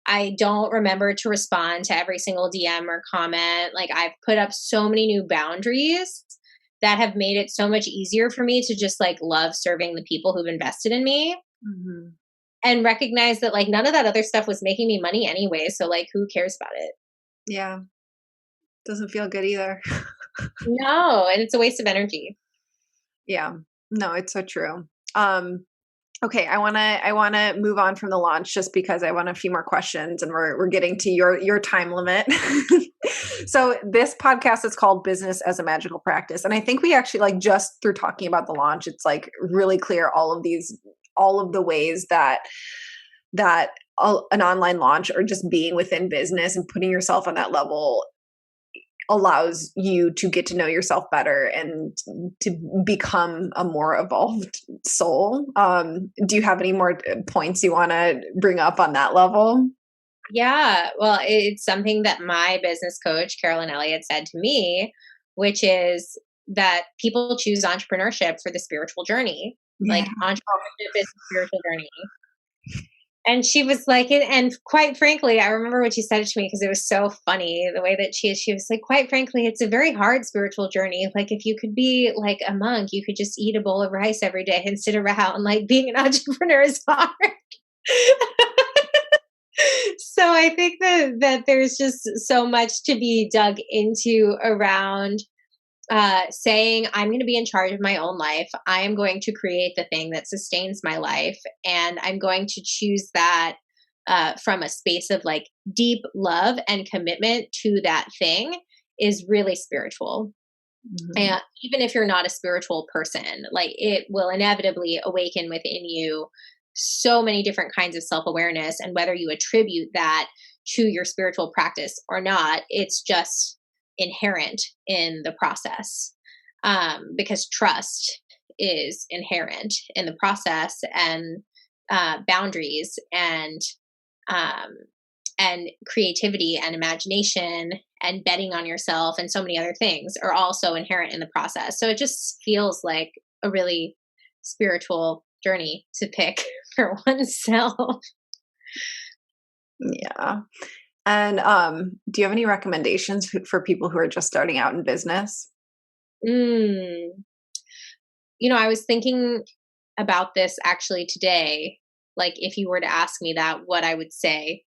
I don't remember to respond to every single DM or comment. Like I've put up so many new boundaries that have made it so much easier for me to just like love serving the people who've invested in me and recognize that like none of that other stuff was making me money anyway. So like who cares about it? Yeah. Doesn't feel good either. No. And it's a waste of energy. Yeah. No, it's so true. Okay, I want to move on from the launch just because I want a few more questions, and we're getting to your time limit. So this podcast is called Business as a Magical Practice, and I think we actually, like, just through talking about the launch, it's like really clear all of the ways that an online launch or just being within business and putting yourself on that level allows you to get to know yourself better and to become a more evolved soul. Do you have any more points you want to bring up on that level? Yeah, well, it's something that my business coach, Carolyn Elliott, said to me, which is that people choose entrepreneurship for the spiritual journey. Yeah. Like entrepreneurship is a spiritual journey. And she was like, and quite frankly, I remember when she said it to me because it was so funny the way that she was like, quite frankly, it's a very hard spiritual journey. Like if you could be like a monk, you could just eat a bowl of rice every day and sit around. Like being an entrepreneur is hard. So I think that there's just so much to be dug into around saying, I'm going to be in charge of my own life. I am going to create the thing that sustains my life. And I'm going to choose that from a space of like deep love and commitment to that thing is really spiritual. And even if you're not a spiritual person, like it will inevitably awaken within you so many different kinds of self-awareness, and whether you attribute that to your spiritual practice or not, it's just inherent in the process, because trust is inherent in the process, and boundaries and creativity and imagination and betting on yourself and so many other things are also inherent in the process. So it just feels like a really spiritual journey to pick for oneself. Yeah. And do you have any recommendations for people who are just starting out in business? I was thinking about this actually today, like if you were to ask me that, what I would say.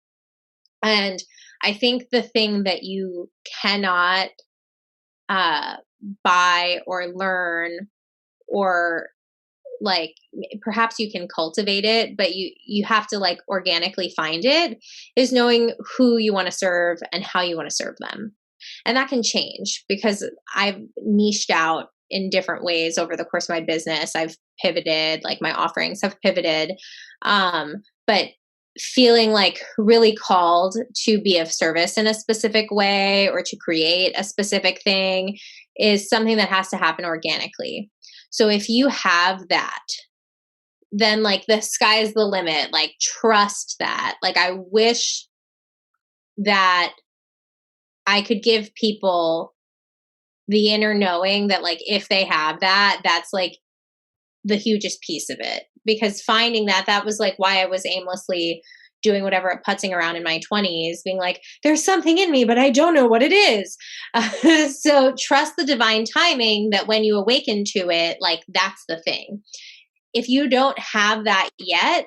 And I think the thing that you cannot buy or learn, or like perhaps you can cultivate it, but you have to like organically find it, is knowing who you want to serve and how you want to serve them. And that can change because I've niched out in different ways over the course of my business. I've pivoted, like my offerings have pivoted. But feeling like really called to be of service in a specific way or to create a specific thing is something that has to happen organically. So if you have that, then like the sky is the limit, like trust that. Like I wish that I could give people the inner knowing that like if they have that, that's like the hugest piece of it. Because finding that was like why I was aimlessly doing whatever, putzing around in my 20s, being like, there's something in me, but I don't know what it is. So trust the divine timing that when you awaken to it, like that's the thing. If you don't have that yet,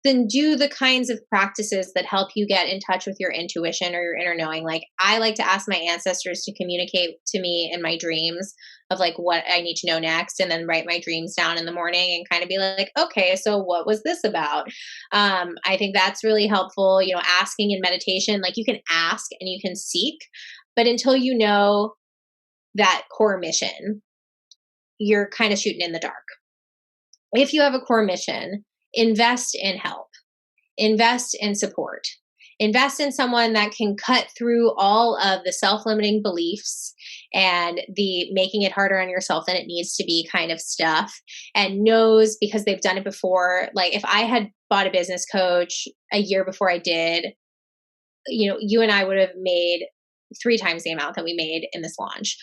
then do the kinds of practices that help you get in touch with your intuition or your inner knowing. Like I like to ask my ancestors to communicate to me in my dreams of like what I need to know next, and then write my dreams down in the morning and kind of be like, okay, so what was this about? I think that's really helpful. Asking in meditation, like you can ask and you can seek, but until you know that core mission, you're kind of shooting in the dark. If you have a core mission, invest in help, invest in support, invest in someone that can cut through all of the self-limiting beliefs and the making it harder on yourself than it needs to be kind of stuff, and knows because they've done it before. Like if I had bought a business coach a year before I did, you and I would have made 3 times the amount that we made in this launch.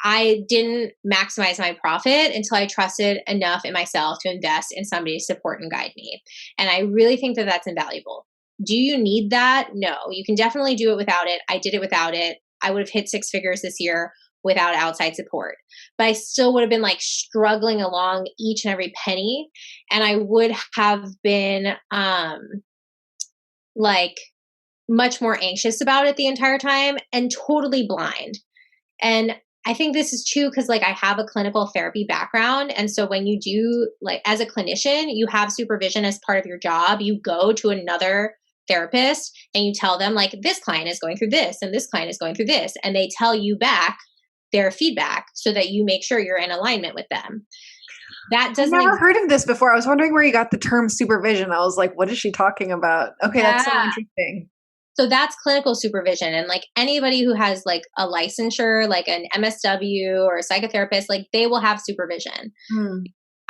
I didn't maximize my profit until I trusted enough in myself to invest in somebody to support and guide me. And I really think that that's invaluable. Do you need that? No, you can definitely do it without it. I did it without it. I would have hit 6 figures this year without outside support, but I still would have been like struggling along each and every penny. And I would have been like much more anxious about it the entire time and totally blind. And I think this is too, because like I have a clinical therapy background. And so when you do, like as a clinician, you have supervision as part of your job. You go to another therapist and you tell them like, this client is going through this and this client is going through this. And they tell you back their feedback so that you make sure you're in alignment with them. That doesn't I've never heard of this before. I was wondering where you got the term supervision. I was like, what is she talking about? Okay, yeah. That's so interesting. So that's clinical supervision. And like anybody who has like a licensure, like an MSW or a psychotherapist, like they will have supervision.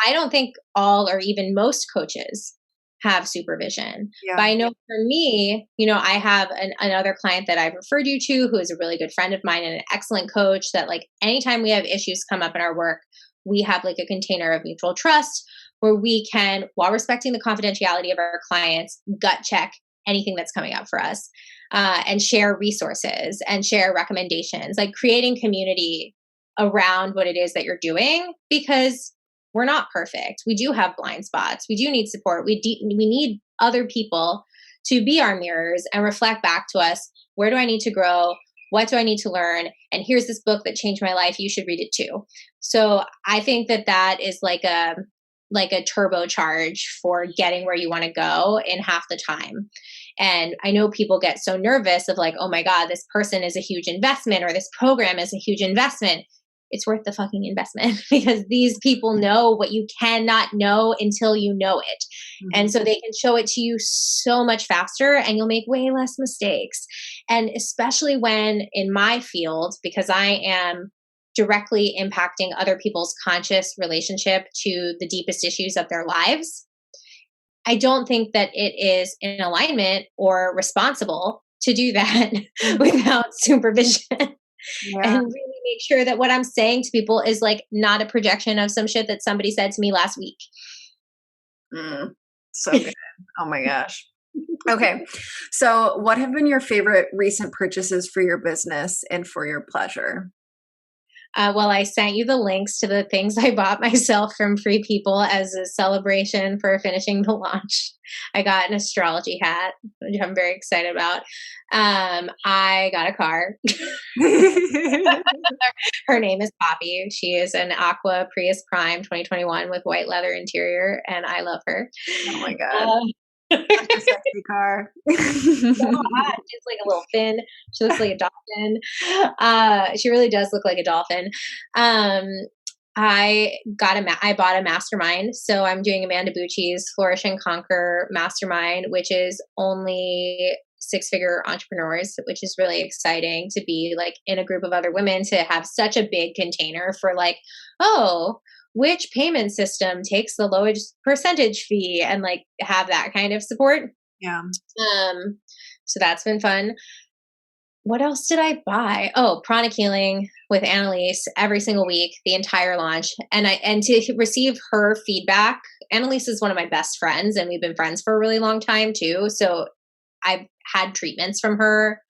I don't think all or even most coaches have supervision. Yeah. But I know for me, I have another client that I've referred you to who is a really good friend of mine and an excellent coach that like anytime we have issues come up in our work, we have like a container of mutual trust where we can, while respecting the confidentiality of our clients, gut check anything that's coming up for us, and share resources and share recommendations, like creating community around what it is that you're doing, because we're not perfect. We do have blind spots. We do need support. We need other people to be our mirrors and reflect back to us. Where do I need to grow? What do I need to learn? And here's this book that changed my life. You should read it too. So I think that is like a turbocharge for getting where you want to go in half the time. And I know people get so nervous of like, oh my God, this person is a huge investment or this program is a huge investment. it's worth the fucking investment because these people know what you cannot know until you know it. And so they can show it to you so much faster and you'll make way less mistakes. And especially when in my field, because I am directly impacting other people's conscious relationship to the deepest issues of their lives, I don't think that it is in alignment or responsible to do that without supervision. And really make sure that what I'm saying to people is like not a projection of some shit that somebody said to me last week. So good. Oh my gosh. Okay. So what have been your favorite recent purchases for your business and for your pleasure? Well, I sent you the links to the things I bought myself from Free People as a celebration for finishing the launch. I got an astrology hat, which I'm very excited about. I got a car. Her name is Poppy. She is an Aqua Prius Prime 2021 with white leather interior, and I love her. Oh my God. Such a sexy car. So hot. She's like a little fin. She looks like a dolphin. She really does look like a dolphin. I bought a mastermind. So I'm doing Amanda Bucci's Flourish and Conquer mastermind, which is only 6-figure entrepreneurs, which is really exciting to be like in a group of other women, to have such a big container for like, oh, which payment system takes the lowest percentage fee, and like have that kind of support. Yeah. So that's been fun. What else did I buy? Oh, pranic healing with Annalise every single week, the entire launch. And to receive her feedback, Annalise is one of my best friends and we've been friends for a really long time too. So I've had treatments from her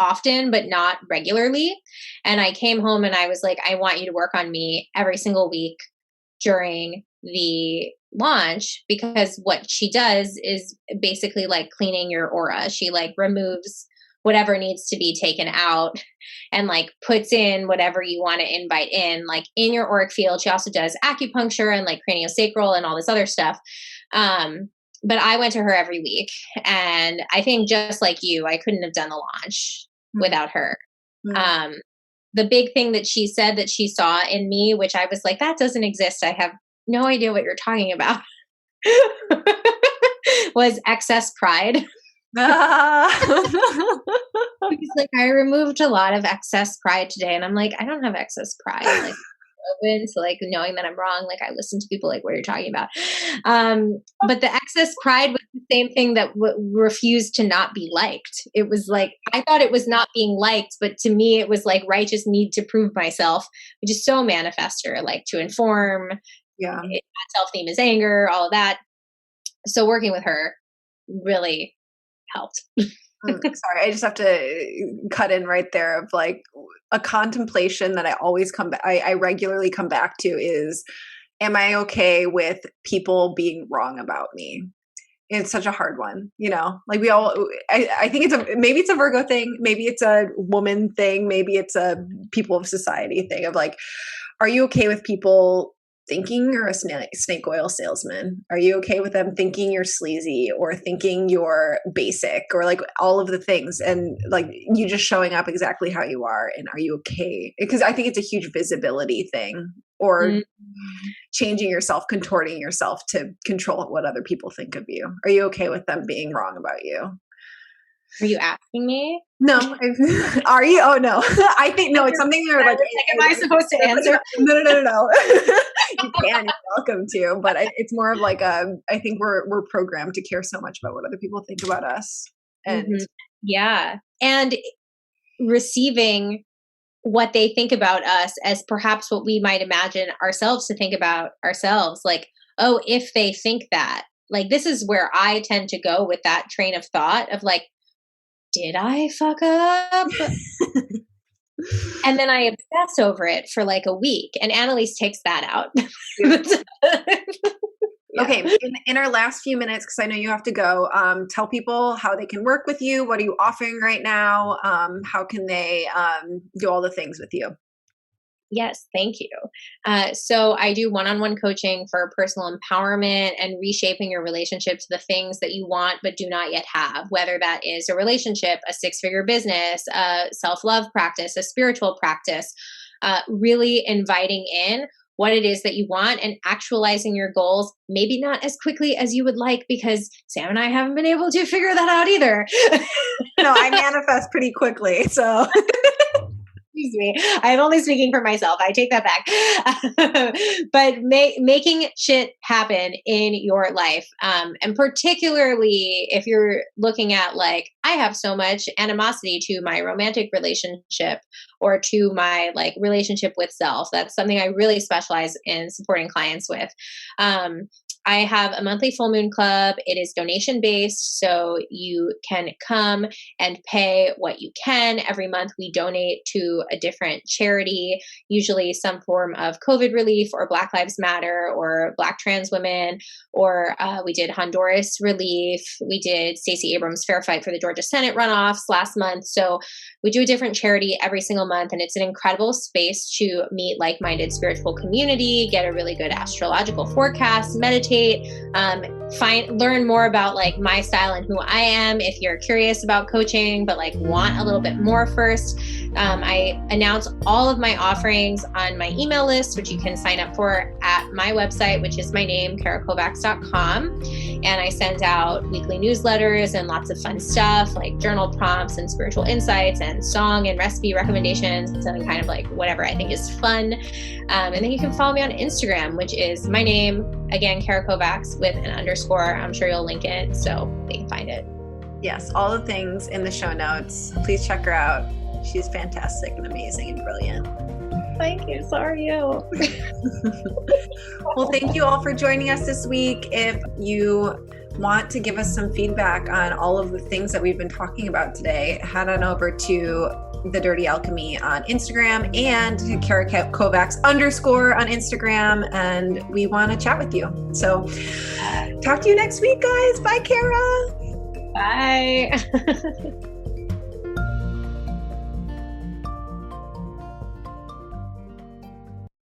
often, but not regularly. And I came home and I was like, I want you to work on me every single week during the launch, because what she does is basically like cleaning your aura. She like removes whatever needs to be taken out and like puts in whatever you want to invite in, like in your auric field. She also does acupuncture and like craniosacral and all this other stuff. But I went to her every week, and I think just like you, I couldn't have done the launch without her. The big thing that she said that she saw in me, which I was like, that doesn't exist, I have no idea what you're talking about, was excess pride. He's like, I removed a lot of excess pride today. And I'm like, I don't have excess pride. Like, open to like knowing that I'm wrong. Like, I listen to people like, what are you talking about? But the excess pride was the same thing that refused to not be liked. It was like, I thought it was not being liked, but to me, it was like righteous need to prove myself, which is so manifester, like to inform. Yeah. Self-theme is anger, all of that. So working with her really helped. Sorry, I just have to cut in right there of like a contemplation that I always come back, I regularly come back to is, am I okay with people being wrong about me? It's such a hard one, you know, like we all, I think maybe it's a Virgo thing. Maybe it's a woman thing. Maybe it's a people of society thing of like, are you okay with people thinking you're a snake oil salesman? Are you okay with them thinking you're sleazy or thinking you're basic or like all of the things, and like you just showing up exactly how you are? And are you okay? Because I think it's a huge visibility thing, or changing yourself, contorting yourself to control what other people think of you. Are you okay with them being wrong about you? Are you asking me? No. Are you? Oh no. I think no. It's something you're like. Am I supposed to answer? No. You can. You're welcome to. But it's more of like I think we're programmed to care so much about what other people think about us, and yeah, and receiving what they think about us as perhaps what we might imagine ourselves to think about ourselves. Like, oh, if they think that, like, this is where I tend to go with that train of thought of like, did I fuck up? And then I obsess over it for like a week, and Annalise takes that out. Yeah. Okay. In our last few minutes, because I know you have to go, tell people how they can work with you. What are you offering right now? How can they do all the things with you? Yes, thank you. So I do one-on-one coaching for personal empowerment and reshaping your relationship to the things that you want but do not yet have, whether that is a relationship, a 6-figure business, a self-love practice, a spiritual practice, really inviting in what it is that you want and actualizing your goals, maybe not as quickly as you would like, because Sam and I haven't been able to figure that out either. No, I manifest pretty quickly. So excuse me, I'm only speaking for myself. I take that back. But making shit happen in your life. And particularly if you're looking at like, I have so much animosity to my romantic relationship or to my like relationship with self. That's something I really specialize in supporting clients with. I have a monthly full moon club. It is donation based, so you can come and pay what you can. Every month we donate to a different charity, usually some form of COVID relief or Black Lives Matter or Black trans women, or we did Honduras relief. We did Stacey Abrams' Fair Fight for the Georgia Senate runoffs last month. So we do a different charity every single month, and it's an incredible space to meet like-minded spiritual community, get a really good astrological forecast, meditate, learn more about like my style and who I am. If you're curious about coaching, but like want a little bit more first, I announce all of my offerings on my email list, which you can sign up for at my website, which is my name, carakovacs.com. And I send out weekly newsletters and lots of fun stuff like journal prompts and spiritual insights and song and recipe recommendations, something kind of like whatever I think is fun. And then you can follow me on Instagram, which is my name, again, Cara Kovacs with an underscore. I'm sure you'll link it so they can find it. yes, all the things in the show notes. Please check her out. She's fantastic and amazing and brilliant. Thank you. So are you. Well, thank you all for joining us this week. If you want to give us some feedback on all of the things that we've been talking about today, head on over to The Dirty Alchemy on Instagram and to Cara Kovacs _ on Instagram, and we want to chat with you. So talk to you next week, guys. Bye, Cara. Bye.